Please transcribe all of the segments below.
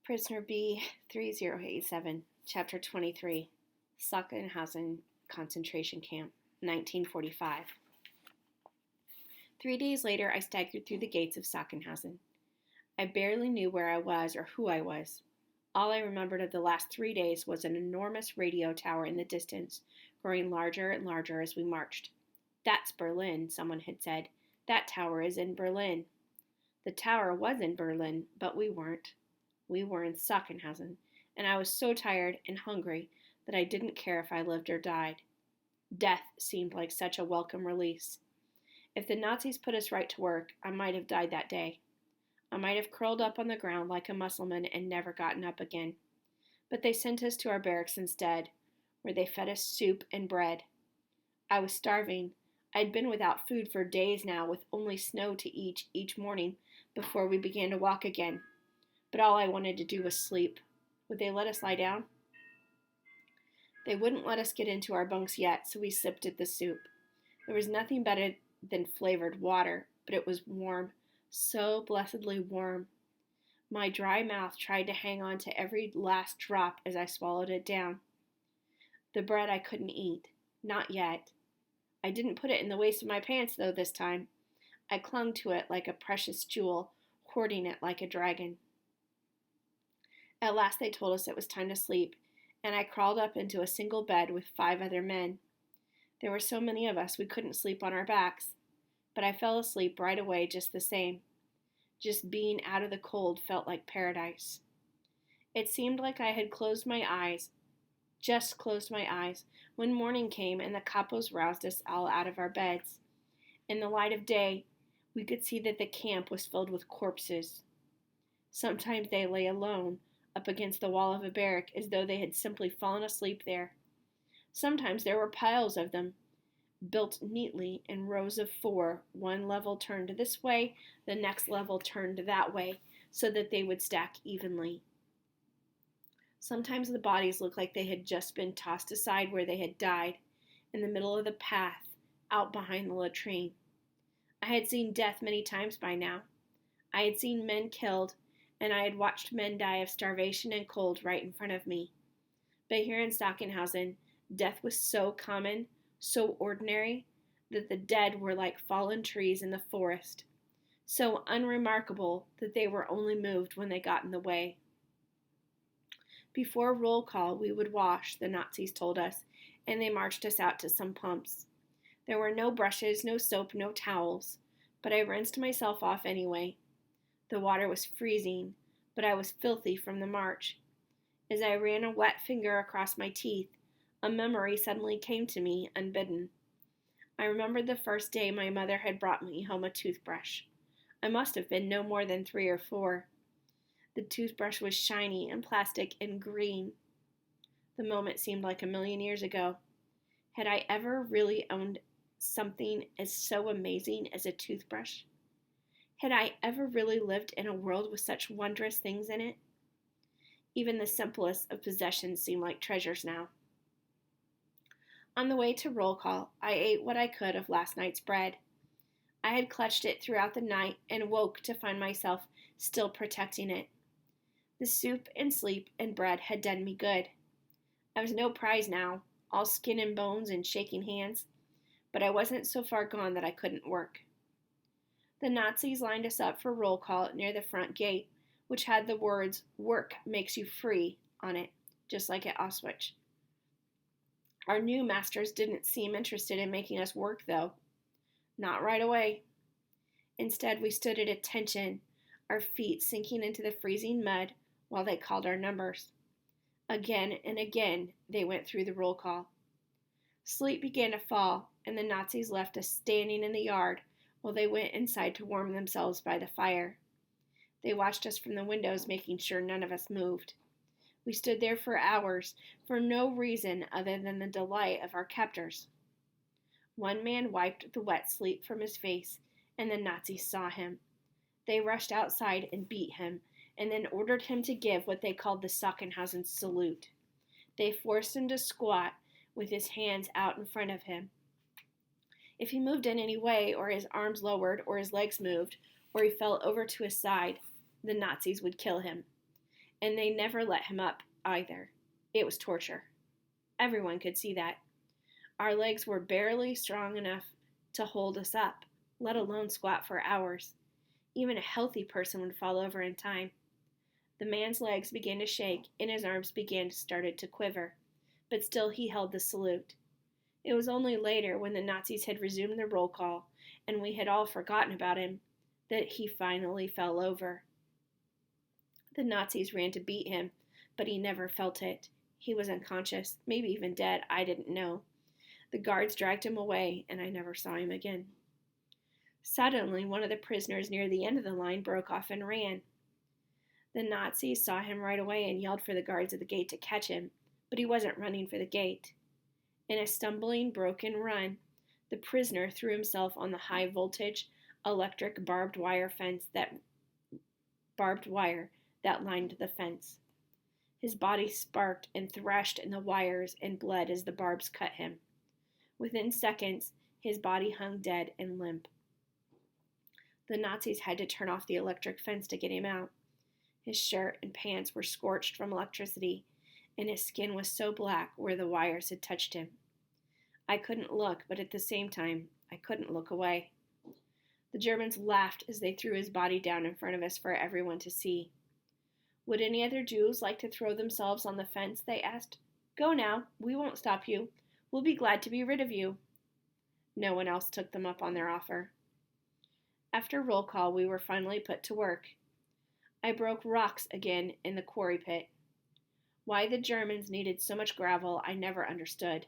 Prisoner B-3087, Chapter 23, Sachsenhausen Concentration Camp, 1945. 3 days later, I staggered through the gates of Sachsenhausen. I barely knew where I was or who I was. All I remembered of the last 3 days was an enormous radio tower in the distance, growing larger and larger as we marched. "That's Berlin," someone had said. "That tower is in Berlin." The tower was in Berlin, but we weren't. We were in Sachsenhausen, and I was so tired and hungry that I didn't care if I lived or died. Death seemed like such a welcome release. If the Nazis put us right to work, I might have died that day. I might have curled up on the ground like a Mussulman and never gotten up again. But they sent us to our barracks instead, where they fed us soup and bread. I was starving. I'd been without food for days now, with only snow to eat each morning before we began to walk again. But all I wanted to do was sleep. Would they let us lie down? They wouldn't let us get into our bunks yet, so we sipped at the soup. There was nothing better than flavored water, but it was warm, so blessedly warm. My dry mouth tried to hang on to every last drop as I swallowed it down. The bread I couldn't eat. Not yet. I didn't put it in the waist of my pants, though, this time. I clung to it like a precious jewel, hoarding it like a dragon. At last they told us it was time to sleep, and I crawled up into a single bed with 5 other men. There were so many of us we couldn't sleep on our backs, but I fell asleep right away just the same. Just being out of the cold felt like paradise. It seemed like I had just closed my eyes, when morning came and the capos roused us all out of our beds. In the light of day, we could see that the camp was filled with corpses. Sometimes they lay alone, up against the wall of a barrack, as though they had simply fallen asleep there. Sometimes there were piles of them, built neatly in rows of 4, one level turned this way, the next level turned that way, so that they would stack evenly. Sometimes the bodies looked like they had just been tossed aside where they had died, in the middle of the path, out behind the latrine. I had seen death many times by now. I had seen men killed, and I had watched men die of starvation and cold right in front of me. But here in Sachsenhausen, death was so common, so ordinary, that the dead were like fallen trees in the forest, so unremarkable that they were only moved when they got in the way. Before roll call, we would wash, the Nazis told us, and they marched us out to some pumps. There were no brushes, no soap, no towels, but I rinsed myself off anyway. The water was freezing, but I was filthy from the march. As I ran a wet finger across my teeth, a memory suddenly came to me, unbidden. I remembered the first day my mother had brought me home a toothbrush. I must have been no more than 3 or 4. The toothbrush was shiny and plastic and green. The moment seemed like a million years ago. Had I ever really owned something as so amazing as a toothbrush? Had I ever really lived in a world with such wondrous things in it? Even the simplest of possessions seemed like treasures now. On the way to roll call, I ate what I could of last night's bread. I had clutched it throughout the night and woke to find myself still protecting it. The soup and sleep and bread had done me good. I was no prize now, all skin and bones and shaking hands, but I wasn't so far gone that I couldn't work. The Nazis lined us up for roll call near the front gate, which had the words, "Work makes you free," on it, just like at Auschwitz. Our new masters didn't seem interested in making us work, though. Not right away. Instead, we stood at attention, our feet sinking into the freezing mud while they called our numbers. Again and again, they went through the roll call. Sleet began to fall, and the Nazis left us standing in the yard while they went inside to warm themselves by the fire. They watched us from the windows, making sure none of us moved. We stood there for hours, for no reason other than the delight of our captors. One man wiped the wet sleep from his face, and the Nazis saw him. They rushed outside and beat him, and then ordered him to give what they called the Sachsenhausen salute. They forced him to squat with his hands out in front of him. If he moved in any way, or his arms lowered, or his legs moved, or he fell over to his side, the Nazis would kill him. And they never let him up, either. It was torture. Everyone could see that. Our legs were barely strong enough to hold us up, let alone squat for hours. Even a healthy person would fall over in time. The man's legs began to shake and his arms started to quiver, but still he held the salute. It was only later, when the Nazis had resumed the roll call and we had all forgotten about him, that he finally fell over. The Nazis ran to beat him, but he never felt it. He was unconscious, maybe even dead, I didn't know. The guards dragged him away, and I never saw him again. Suddenly, one of the prisoners near the end of the line broke off and ran. The Nazis saw him right away and yelled for the guards at the gate to catch him, but he wasn't running for the gate. In a stumbling, broken run, the prisoner threw himself on the high-voltage, electric barbed wire that lined the fence. His body sparked and thrashed in the wires and bled as the barbs cut him. Within seconds, his body hung dead and limp. The Nazis had to turn off the electric fence to get him out. His shirt and pants were scorched from electricity, and his skin was so black where the wires had touched him. I couldn't look, but at the same time, I couldn't look away. The Germans laughed as they threw his body down in front of us for everyone to see. Would any other Jews like to throw themselves on the fence? They asked. Go now, we won't stop you. We'll be glad to be rid of you. No one else took them up on their offer. After roll call, we were finally put to work. I broke rocks again in the quarry pit. Why the Germans needed so much gravel, I never understood.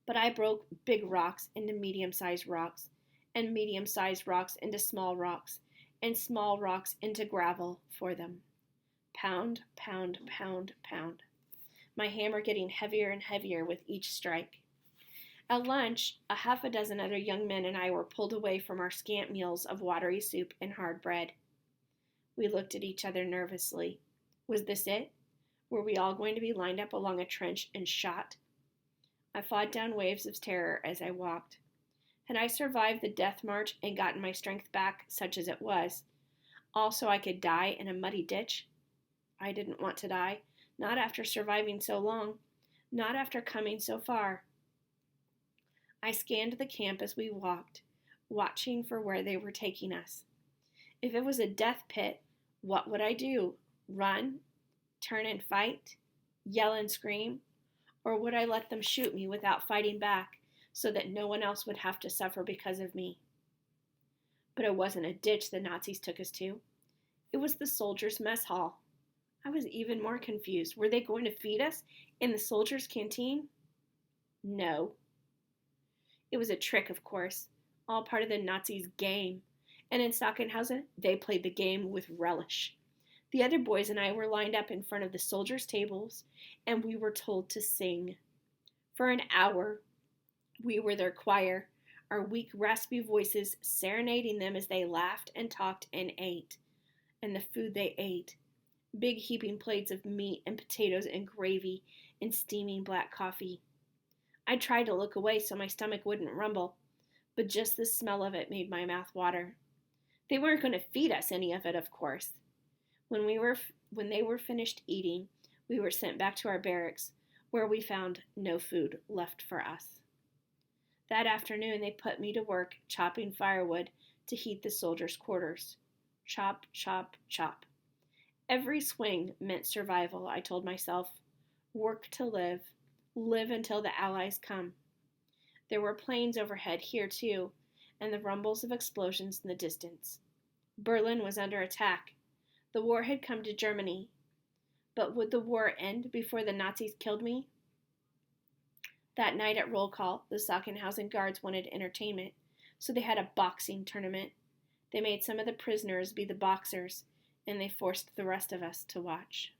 But I broke big rocks into medium-sized rocks, and medium-sized rocks into small rocks, and small rocks into gravel for them. Pound, pound, pound, pound. My hammer getting heavier and heavier with each strike. At lunch, a half a dozen other young men and I were pulled away from our scant meals of watery soup and hard bread. We looked at each other nervously. Was this it? Were we all going to be lined up along a trench and shot? I fought down waves of terror as I walked. Had I survived the death march and gotten my strength back, such as it was, also I could die in a muddy ditch? I didn't want to die, not after surviving so long, not after coming so far. I scanned the camp as we walked, watching for where they were taking us. If it was a death pit, what would I do? Run? Turn and fight? Yell and scream? Or would I let them shoot me without fighting back, so that no one else would have to suffer because of me? But it wasn't a ditch the Nazis took us to. It was the soldiers' mess hall. I was even more confused. Were they going to feed us in the soldiers' canteen? No. It was a trick, of course, all part of the Nazis' game. And in Sachsenhausen, they played the game with relish. The other boys and I were lined up in front of the soldiers' tables, and we were told to sing. For an hour, we were their choir, our weak, raspy voices serenading them as they laughed and talked and ate. And the food they ate. Big heaping plates of meat and potatoes and gravy and steaming black coffee. I tried to look away so my stomach wouldn't rumble, but just the smell of it made my mouth water. They weren't going to feed us any of it, of course. When they were finished eating, we were sent back to our barracks, where we found no food left for us. That afternoon, they put me to work chopping firewood to heat the soldiers' quarters. Chop, chop, chop. Every swing meant survival, I told myself. Work to live. Live until the Allies come. There were planes overhead here, too, and the rumbles of explosions in the distance. Berlin was under attack. The war had come to Germany. But would the war end before the Nazis killed me? That night at roll call, the Sachsenhausen guards wanted entertainment, so they had a boxing tournament. They made some of the prisoners be the boxers, and they forced the rest of us to watch.